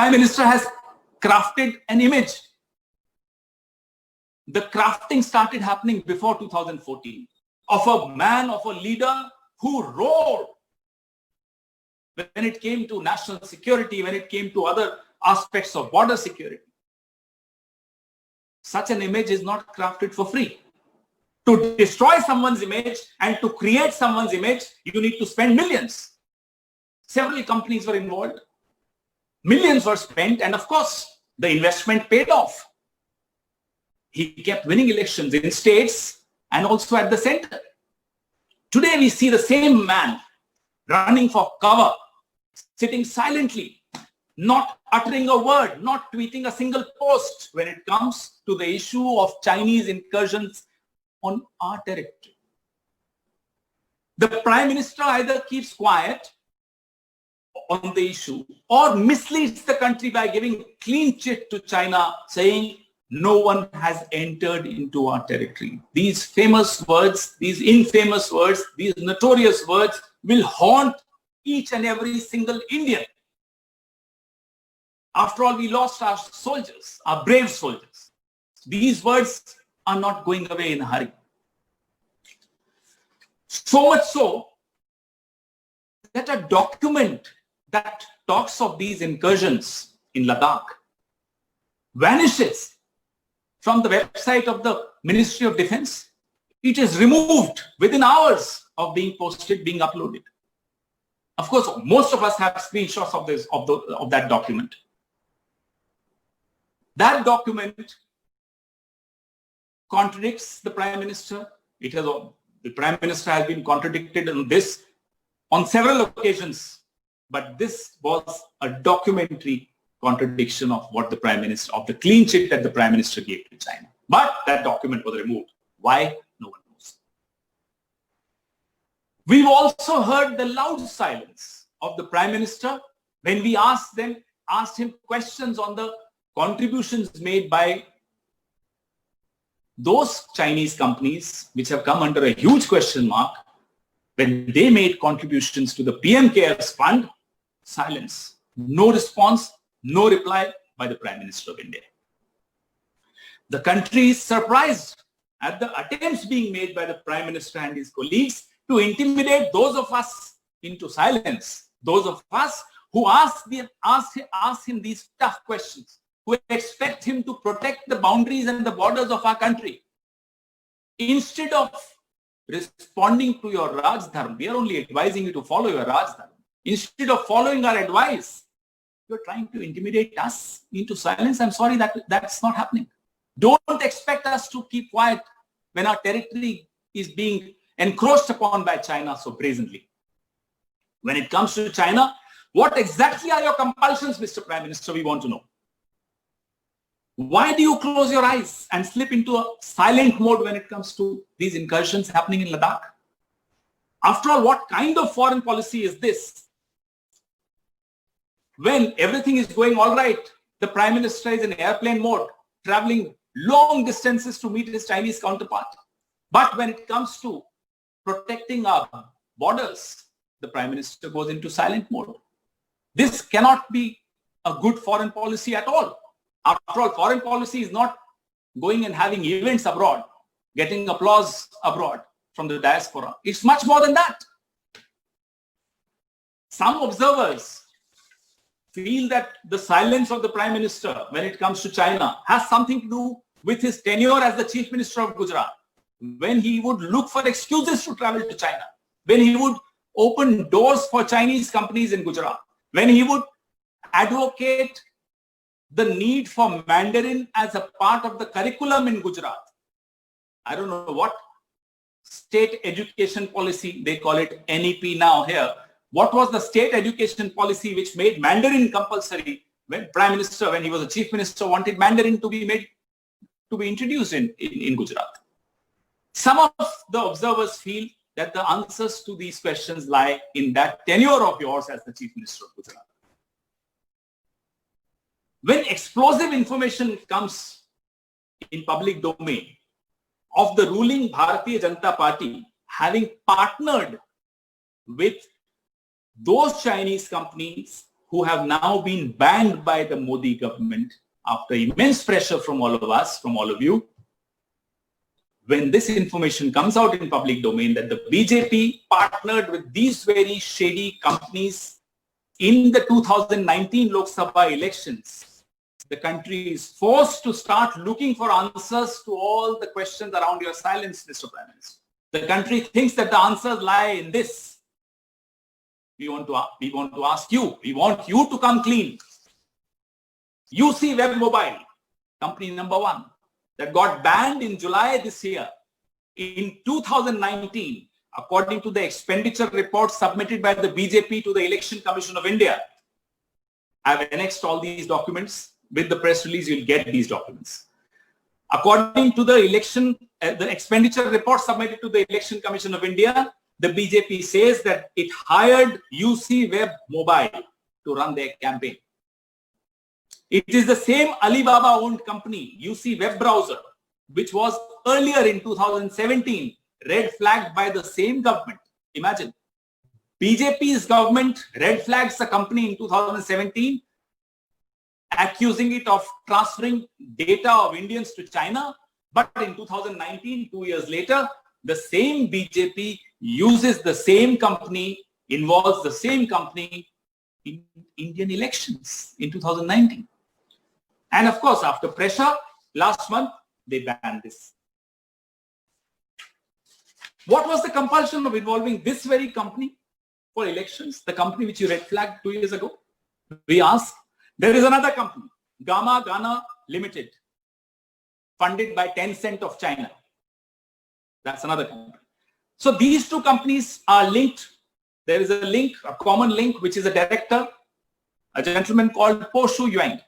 Prime Minister has crafted an image. The crafting started happening before 2014 of a man, of a leader who roared when it came to national security, when it came to other aspects of border security. Such an image is not crafted for free. To destroy someone's image and to create someone's image, you need to spend millions. Several companies were involved. Millions were spent, and of course, the investment paid off. He kept winning elections in states and also at the center. Today, we see the same man running for cover, sitting silently, not uttering a word, not tweeting a single post when it comes to the issue of Chinese incursions on our territory. The Prime Minister either keeps quiet on the issue or misleads the country by giving clean chit to China, saying no one has entered into our territory. These famous words, these infamous words, these notorious words will haunt each and every single Indian. After all, we lost our soldiers, our brave soldiers. These words are not going away in a hurry. So much so that a document that talks of these incursions in Ladakh vanishes from the website of the Ministry of Defense. It is removed within hours of being posted, being uploaded. Of course, most of us have screenshots of that document. That document contradicts the Prime Minister. The Prime Minister has been contradicted on this on several occasions, but this was a documentary contradiction of what the Prime Minister, of the clean chit that the Prime Minister gave to China. But that document was removed. Why? No one knows. We've also heard the loud silence of the Prime Minister when we asked him questions on the contributions made by those Chinese companies which have come under a huge question mark. When they made contributions to the PM Cares Fund, silence, no response, no reply by the Prime Minister of India. The country is surprised at the attempts being made by the Prime Minister and his colleagues to intimidate those of us into silence, those of us who ask him these tough questions, who expect him to protect the boundaries and the borders of our country. Instead of responding to your Raj Dharma, we are only advising you to follow your Raj Dharma. Instead of following our advice, you're trying to intimidate us into silence. I'm sorry, that's not happening. Don't expect us to keep quiet when our territory is being encroached upon by China so brazenly. When it comes to China, what exactly are your compulsions, Mr. Prime Minister? We want to know. Why do you close your eyes and slip into a silent mode when it comes to these incursions happening in Ladakh? After all, what kind of foreign policy is this? When everything is going all right, the Prime Minister is in airplane mode, traveling long distances to meet his Chinese counterpart. But when it comes to protecting our borders, the Prime Minister goes into silent mode. This cannot be a good foreign policy at all. After all, foreign policy is not going and having events abroad, getting applause abroad from the diaspora. It's much more than that. Some observers feel that the silence of the Prime Minister when it comes to China has something to do with his tenure as the Chief Minister of Gujarat, when he would look for excuses to travel to China, when he would open doors for Chinese companies in Gujarat, when he would advocate the need for Mandarin as a part of the curriculum in Gujarat. I don't know what state education policy, they call it NEP now here. What was the state education policy which made Mandarin compulsory when Prime Minister, when he was a Chief Minister, wanted Mandarin to be introduced in Gujarat? Some of the observers feel that the answers to these questions lie in that tenure of yours as the Chief Minister of Gujarat. When explosive information comes in public domain of the ruling Bharatiya Janata Party having partnered with those Chinese companies who have now been banned by the Modi government after immense pressure from all of us, from all of you, when this information comes out in public domain that the BJP partnered with these very shady companies in the 2019 Lok Sabha elections, the country is forced to start looking for answers to all the questions around your silence, Mr. Prime Minister. The country thinks that the answers lie in this. We want to ask you. We want you to come clean. UC Web Mobile, company number 1, that got banned in July this year. In 2019, according to the expenditure report submitted by the BJP to the Election Commission of India, I've annexed all these documents. With the press release, you'll get these documents. According to the expenditure report submitted to the Election Commission of India, the BJP says that it hired UC Web Mobile to run their campaign. It is the same Alibaba-owned company, UC Web Browser, which was earlier in 2017 red flagged by the same government. Imagine, BJP's government red flags a company in 2017, accusing it of transferring data of Indians to China. But in 2019, 2 years later, the same BJP uses the same company, involves the same company in Indian elections in 2019. And of course, after pressure, last month, they banned this. What was the compulsion of involving this very company for elections, the company which you red flagged 2 years ago? We ask. There is another company, Gamma Ghana Limited, funded by Tencent of China. That's another company. So these two companies are linked. There is a link, a common link, which is a director, a gentleman called Po Shu Yuan.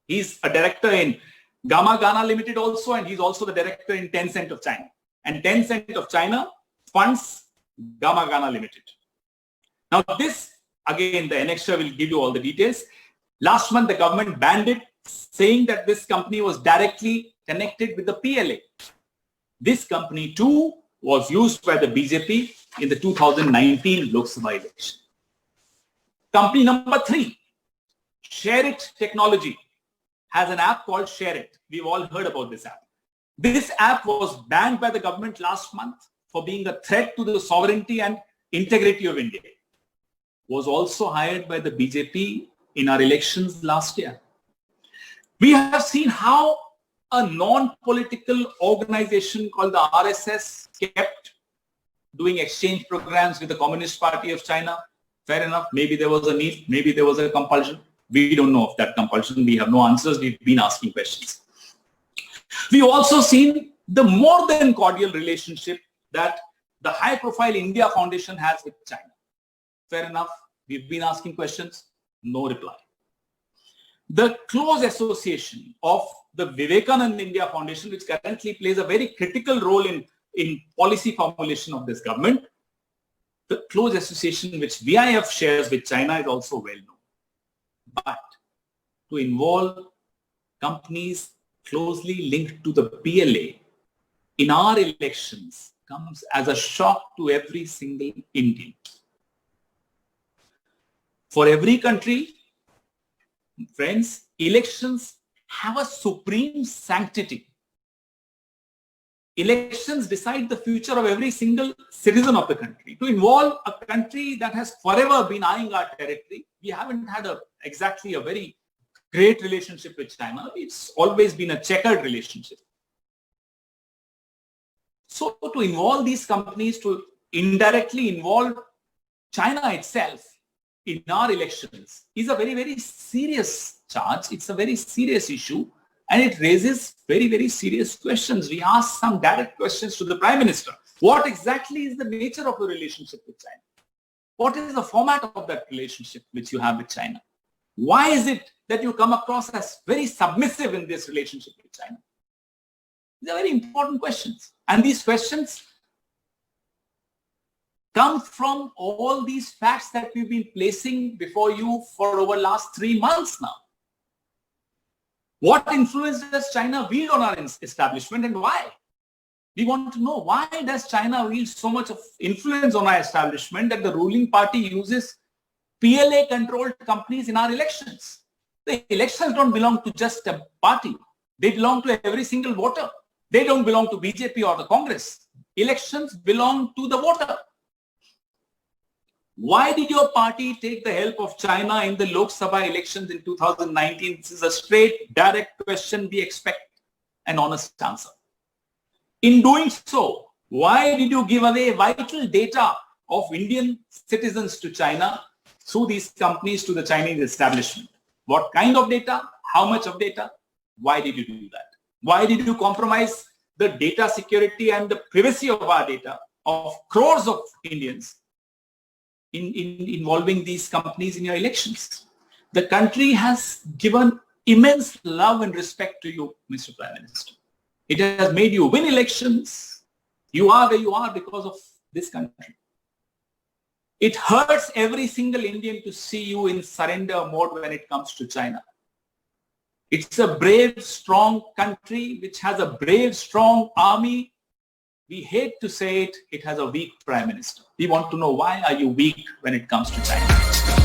He's a director in Gamma Ghana Limited also, and he's also the director in Tencent of China. And Tencent of China funds Gamma Ghana Limited. Now this, again, the annexure will give you all the details. Last month, the government banned it, saying that this company was directly connected with the PLA. This company too was used by the BJP in the 2019 Lok Sabha election. Company number 3, ShareIt Technology, has an app called ShareIt. We've all heard about this app. This app was banned by the government last month for being a threat to the sovereignty and integrity of India. Was also hired by the BJP in our elections last year. We have seen how a non-political organization called the RSS kept doing exchange programs with the Communist Party of China. Fair enough. Maybe there was a need. Maybe there was a compulsion. We don't know of that compulsion. We have no answers. We've been asking questions. We've also seen the more than cordial relationship that the high-profile India Foundation has with China. Fair enough. We've been asking questions. No reply. The close association of the Vivekanand India Foundation, which currently plays a very critical role in policy formulation of this government, the close association which VIF shares with China is also well known. But to involve companies closely linked to the PLA in our elections comes as a shock to every single Indian. For every country, friends, elections have a supreme sanctity. Elections decide the future of every single citizen of the country. To involve a country that has forever been eyeing our territory, we haven't had exactly a very great relationship with China. It's always been a checkered relationship. So to involve these companies, to indirectly involve China itself in our elections is a very, very serious charge. It's a very serious issue, and it raises very, very serious questions. We ask some direct questions to the Prime Minister. What exactly is the nature of the relationship with China? What is the format of that relationship which you have with China? Why is it that you come across as very submissive in this relationship with China? These are very important questions. And these questions come from all these facts that we've been placing before you for over the last 3 months now. What influence does China wield on our establishment, and why? We want to know, why does China wield so much of influence on our establishment that the ruling party uses PLA-controlled companies in our elections. The elections don't belong to just a party. They belong to every single voter. They don't belong to BJP or the Congress. Elections belong to the voter. Why did your party take the help of China in the Lok Sabha elections in 2019? This is a straight, direct question. We expect an honest answer. In doing so, why did you give away vital data of Indian citizens to China through these companies to the Chinese establishment? What kind of data? How much of data? Why did you do that? Why did you compromise the data security and the privacy of our data of crores of Indians in involving these companies in your elections? The country has given immense love and respect to you, Mr. Prime Minister. It has made you win elections. You are where you are because of this country. It hurts every single Indian to see you in surrender mode when it comes to China. It's a brave, strong country which has a brave, strong army. We hate to say it, it has a weak Prime Minister. We want to know, why are you weak when it comes to China?